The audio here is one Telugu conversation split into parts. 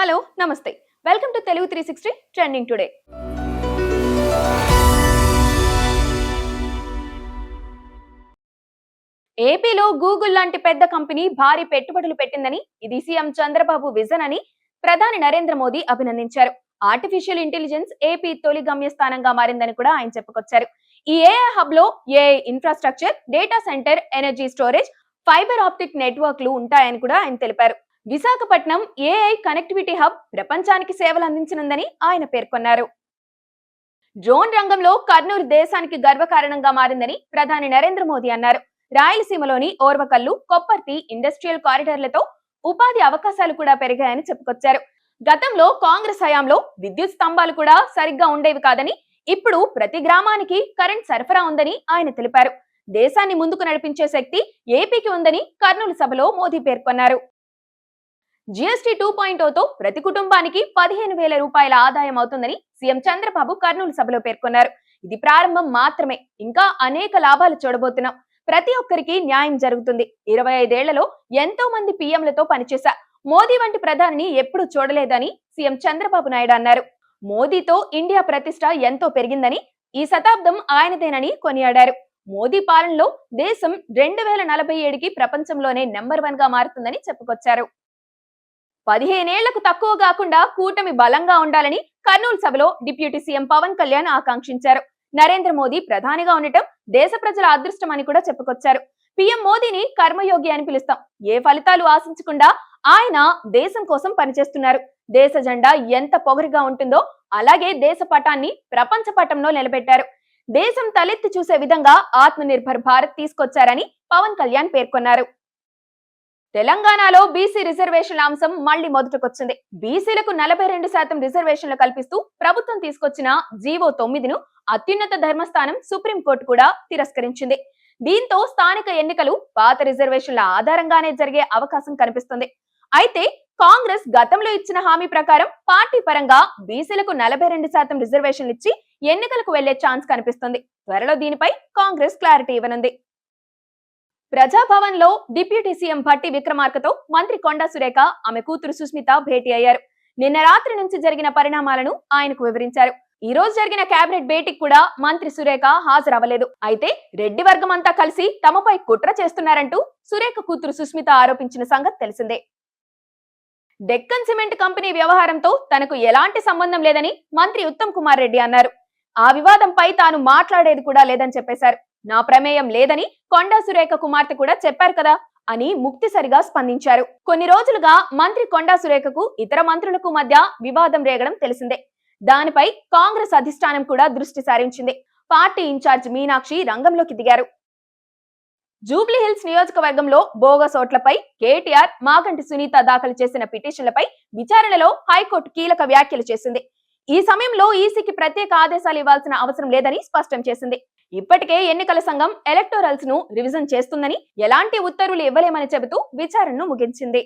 హలో నమస్తే welcome to Telugu 360 trending today. ఏపీలో గూగుల్ లాంటి పెద్ద కంపెనీ భారీ పెట్టుబడులు పెట్టిందని, ఇది సీఎం చంద్రబాబు విజన్ అని ప్రధాని నరేంద్ర మోదీ అభినందించారు. ఆర్టిఫిషియల్ ఇంటెలిజెన్స్ ఏపీ తొలి గమ్యస్థానంగా మారిందని కూడా ఆయన చెప్పుకొచ్చారు. ఈ ఏఐ హబ్ లో AI infrastructure, data centre, energy storage, fibre optic నెట్వర్క్లు ఉంటాయని కూడా ఆయన తెలిపారు. విశాఖపట్నం ఏఐ కనెక్టివిటీ హబ్ ప్రపంచానికి సేవలు అందించనుందని ఆయన పేర్కొన్నారు. డ్రోన్ రంగంలో కర్నూలు దేశానికి గర్వకారణంగా మారిందని ప్రధాని నరేంద్ర మోదీ అన్నారు. రాయలసీమలోని ఓర్వకల్లు, కొప్పర్తి ఇండస్ట్రియల్ కారిడార్లతో ఉపాధి అవకాశాలు కూడా పెరిగాయని చెప్పుకొచ్చారు. గతంలో కాంగ్రెస్ హయాంలో విద్యుత్ స్తంభాలు కూడా సరిగ్గా ఉండేవి కాదని, ఇప్పుడు ప్రతి గ్రామానికి కరెంట్ సరఫరా ఉందని ఆయన తెలిపారు. దేశాన్ని ముందుకు నడిపించే శక్తి ఏపీకి ఉందని కర్నూలు సభలో మోదీ పేర్కొన్నారు. జీఎస్టీ 2.0తో ప్రతి కుటుంబానికి 15,000 రూపాయల ఆదాయం అవుతుందని సీఎం చంద్రబాబు కర్నూలు సభలో పేర్కొన్నారు. ఇది ప్రారంభం మాత్రమే, ఇంకా అనేక లాభాలు చూడబోతున్నాం. ప్రతి ఒక్కరికి న్యాయం జరుగుతుంది. 25 ఏళ్లలో ఎంతో మంది పీఎంలతో పనిచేశా. మోదీ వంటి ప్రధానిని ఎప్పుడూ చూడలేదని సీఎం చంద్రబాబు నాయుడు అన్నారు. మోదీతో ఇండియా ప్రతిష్ట ఎంతో పెరిగిందని, ఈ శతాబ్దం ఆయనదేనని కొనియాడారు. మోదీ పాలనలో దేశం 2047కి ప్రపంచంలోనే నెంబర్ 1 గా మారుతుందని చెప్పుకొచ్చారు. 15 ఏళ్లకు తక్కువ కాకుండా కూటమి బలంగా ఉండాలని కర్నూలు సభలో డిప్యూటీ సీఎం పవన్ కళ్యాణ్ ఆకాంక్షించారు. నరేంద్ర మోదీ ప్రధానిగా ఉండటం దేశ ప్రజల అదృష్టం అని కూడా చెప్పుకొచ్చారు. పీఎం మోదీని కర్మయోగి అని పిలుస్తాం. ఏ ఫలితాలు ఆశించకుండా ఆయన దేశం కోసం పనిచేస్తున్నారు. దేశ జెండా ఎంత పొగరుగా ఉంటుందో అలాగే దేశ పటాన్ని ప్రపంచ పటంలో నిలబెట్టారు. దేశం తలెత్తి చూసే విధంగా ఆత్మనిర్భర్ భారత్ తీసుకొచ్చారని పవన్ కళ్యాణ్ పేర్కొన్నారు. తెలంగాణలో బీసీ రిజర్వేషన్ల అంశం మళ్లీ మొదటికొచ్చింది. బీసీలకు 42% రిజర్వేషన్లు కల్పిస్తూ ప్రభుత్వం తీసుకొచ్చిన జీవో 9ను అత్యున్నత ధర్మస్థానం సుప్రీంకోర్టు కూడా తిరస్కరించింది. దీంతో స్థానిక ఎన్నికలు పాత రిజర్వేషన్ల ఆధారంగానే జరిగే అవకాశం కనిపిస్తుంది. అయితే కాంగ్రెస్ గతంలో ఇచ్చిన హామీ ప్రకారం పార్టీ పరంగా బీసీలకు 42% రిజర్వేషన్లు ఇచ్చి ఎన్నికలకు వెళ్లే ఛాన్స్ కనిపిస్తుంది. త్వరలో దీనిపై కాంగ్రెస్ క్లారిటీ ఇవ్వనుంది. ప్రజాభవన్ లో డిప్యూటీ సీఎం భట్టి విక్రమార్కతో మంత్రి కొండా సురేఖ, ఆమె కూతురు సుస్మిత భేటీ అయ్యారు. నిన్న రాత్రి నుంచి జరిగిన పరిణామాలను ఆయనకు వివరించారు. ఈ రోజు జరిగిన కేబినెట్ భేటీకి కూడా మంత్రి సురేఖ హాజరవ్వలేదు. అయితే రెడ్డి వర్గం అంతా కలిసి తమపై కుట్ర చేస్తున్నారంటూ సురేఖ కూతురు సుస్మిత ఆరోపించిన సంగతి తెలిసిందే. డెక్కన్ సిమెంట్ కంపెనీ వ్యవహారంతో తనకు ఎలాంటి సంబంధం లేదని మంత్రి ఉత్తమ్ కుమార్ రెడ్డి అన్నారు. ఆ వివాదంపై తాను మాట్లాడేది కూడా లేదని చెప్పేశారు. నా ప్రమేయం లేదని కొండా సురేఖ కుమార్తె కూడా చెప్పారు కదా అని ముక్తిసరిగా స్పందించారు. కొన్ని రోజులుగా మంత్రి కొండా సురేఖకు ఇతర మంత్రులకు మధ్య వివాదం రేగడం తెలిసిందే. దానిపై కాంగ్రెస్ అధిష్టానం కూడా దృష్టి సారించింది. పార్టీ ఇన్ఛార్జ్ మీనాక్షి రంగంలోకి దిగారు. జూబ్లీహిల్స్ నియోజకవర్గంలో బోగస్ ఓట్లపై కేటీఆర్, మాగంటి సునీత దాఖలు చేసిన పిటిషన్లపై విచారణలో హైకోర్టు కీలక వ్యాఖ్యలు చేసింది. ఈ సమయంలో ఈసీకి ప్రత్యేక ఆదేశాలు ఇవ్వాల్సిన అవసరం లేదని స్పష్టం చేసింది. ఇప్పటికే ఎన్నికల సంఘం ఎలక్టోరల్స్ ను రివిజన్ చేస్తుందని, ఎలాంటి ఉత్తర్వులు ఇవ్వలేమని చెబుతూ విచారణను ముగించింది.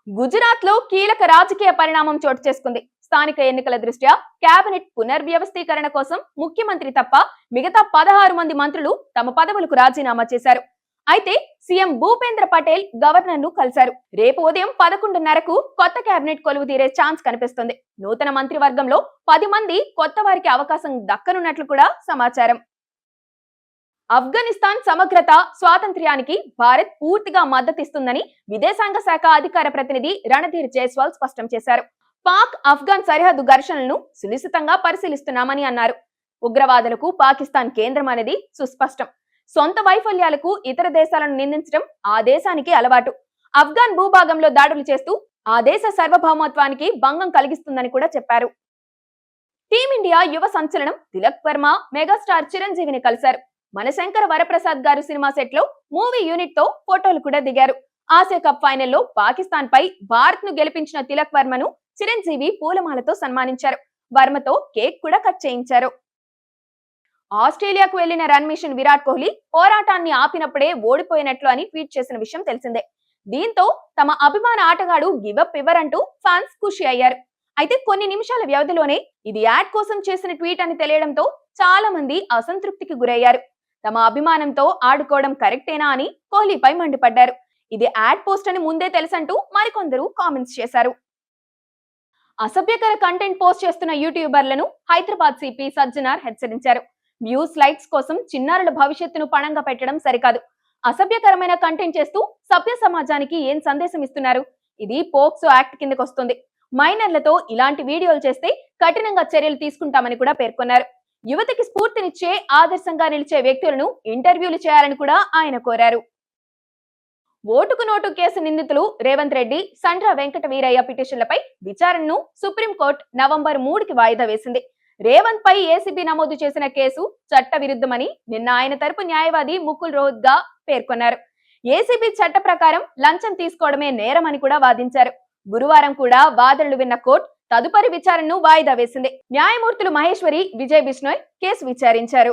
గుజరాత్ లో కీలక రాజకీయ పరిణామం చోటు చేసుకుంది. స్థానిక ఎన్నికల దృష్ట్యా కేబినెట్ పునర్వ్యవస్థీకరణ కోసం ముఖ్యమంత్రి తప్ప మిగతా 16 మంది మంత్రులు తమ పదవులకు రాజీనామా చేశారు. అయితే సీఎం భూపేంద్ర పటేల్ గవర్నర్ ను కలిశారు. రేపు ఉదయం 11:30కు కొత్త కేబినెట్ కొలువు తీరే ఛాన్స్ కనిపిస్తుంది. నూతన మంత్రివర్గంలో 10 మంది కొత్త వారికి అవకాశం దక్కనున్నట్లు కూడా సమాచారం. ఆఫ్ఘనిస్తాన్ సమగ్రత, స్వాతంత్ర్యానికి భారత్ పూర్తిగా మద్దతిస్తుందని విదేశాంగ శాఖ అధికార ప్రతినిధి రణధీర్ జైస్వాల్ స్పష్టం చేశారు. పాక్ ఆఫ్ఘన్ సరిహద్దు ఘర్షణలను సునిశితంగా పరిశీలిస్తున్నామని అన్నారు. ఉగ్రవాదులకు పాకిస్తాన్ కేంద్రం అనేది సుస్పష్టం. సొంత వైఫల్యాలకు ఇతర దేశాలను నిందించడం ఆ దేశానికి అలవాటు. ఆఫ్ఘన్ భూభాగంలో దాడులు చేస్తూ ఆ దేశ సార్వభౌమత్వానికి భంగం కలిగిస్తుందని కూడా చెప్పారు. టీమిండియా యువ సంచలనం తిలక్ వర్మ మెగాస్టార్ చిరంజీవిని కలిశారు. మనశంకర వరప్రసాద్ గారు సినిమా సెట్ లో మూవీ యూనిట్ తో ఫోటోలు కూడా దిగారు. ఆసియా కప్ ఫైనల్లో పాకిస్తాన్ పై భారత్ ను గెలిపించిన తిలక్ వర్మను చిరంజీవి పూలమాలతో సన్మానించారు. వర్మతో కేక్ కూడా కట్ చేయించారు. ఆస్ట్రేలియాకు వెళ్లిన రన్ మిషన్ విరాట్ కోహ్లీ పోరాటాన్ని ఆపినప్పుడే ఓడిపోయినట్లు అని ట్వీట్ చేసిన విషయం తెలిసిందే. దీంతో తమ అభిమాన ఆటగాడు గివప్ ఇవ్వరంటూ ఫ్యాన్స్ ఖుషి అయ్యారు. అయితే కొన్ని నిమిషాల వ్యవధిలోనే ఇది యాడ్ కోసం చేసిన ట్వీట్ అని తెలియడంతో చాలా మంది అసంతృప్తికి గురయ్యారు. తమ అభిమానంతో ఆడుకోవడం కరెక్టేనా అని కోహ్లీపై మండిపడ్డారు. ఇది యాడ్ పోస్ట్ అని ముందే తెలుసంటూ మరికొందరు కామెంట్స్ చేశారు. అసభ్యకర కంటెంట్ పోస్ట్ చేస్తున్న యూట్యూబర్లను హైదరాబాద్ సిపి సజ్జనార్ హెచ్చరించారు. వ్యూస్ లైక్స్ కోసం చిన్నారుల భవిష్యత్తును పణంగా పెట్టడం సరికాదు. అసభ్యకరమైన కంటెంట్ చేస్తూ సభ్య సమాజానికి ఏం సందేశం ఇస్తున్నారు? ఇది పోక్సో యాక్ట్ కిందకు వస్తుంది. మైనర్లతో ఇలాంటి వీడియోలు చేస్తే కఠినంగా చర్యలు తీసుకుంటామని కూడా పేర్కొన్నారు. యువతకి స్ఫూర్తినిచ్చే ఆదర్శంగా నిలిచే వ్యక్తులను ఇంటర్వ్యూలు చేయాలని కూడా ఆయన కోరారు. ఓటుకు నోటు కేసు నిందితులు రేవంత్ రెడ్డి, సండ్ర వెంకట వీరయ్య పిటిషన్లపై విచారణను సుప్రీంకోర్టు నవంబర్ 3కి వాయిదా వేసింది. రేవంత్ పై ఏసీబీ నమోదు చేసిన కేసు చట్ట విరుద్ధమని నిన్న ఆయన తరపు న్యాయవాది ముకుల్ రోహత్గా పేర్కొన్నారు. ఏసీబీ చట్ట ప్రకారం లంచం తీసుకోవడమే నేరమని కూడా వాదించారు. గురువారం కూడా వాదనలు విన్న కోర్టు తదుపరి విచారణను వాయిదా వేసింది. న్యాయమూర్తులు మహేశ్వరి, విజయ్ బిష్ణోయ్ కేసు విచారించారు.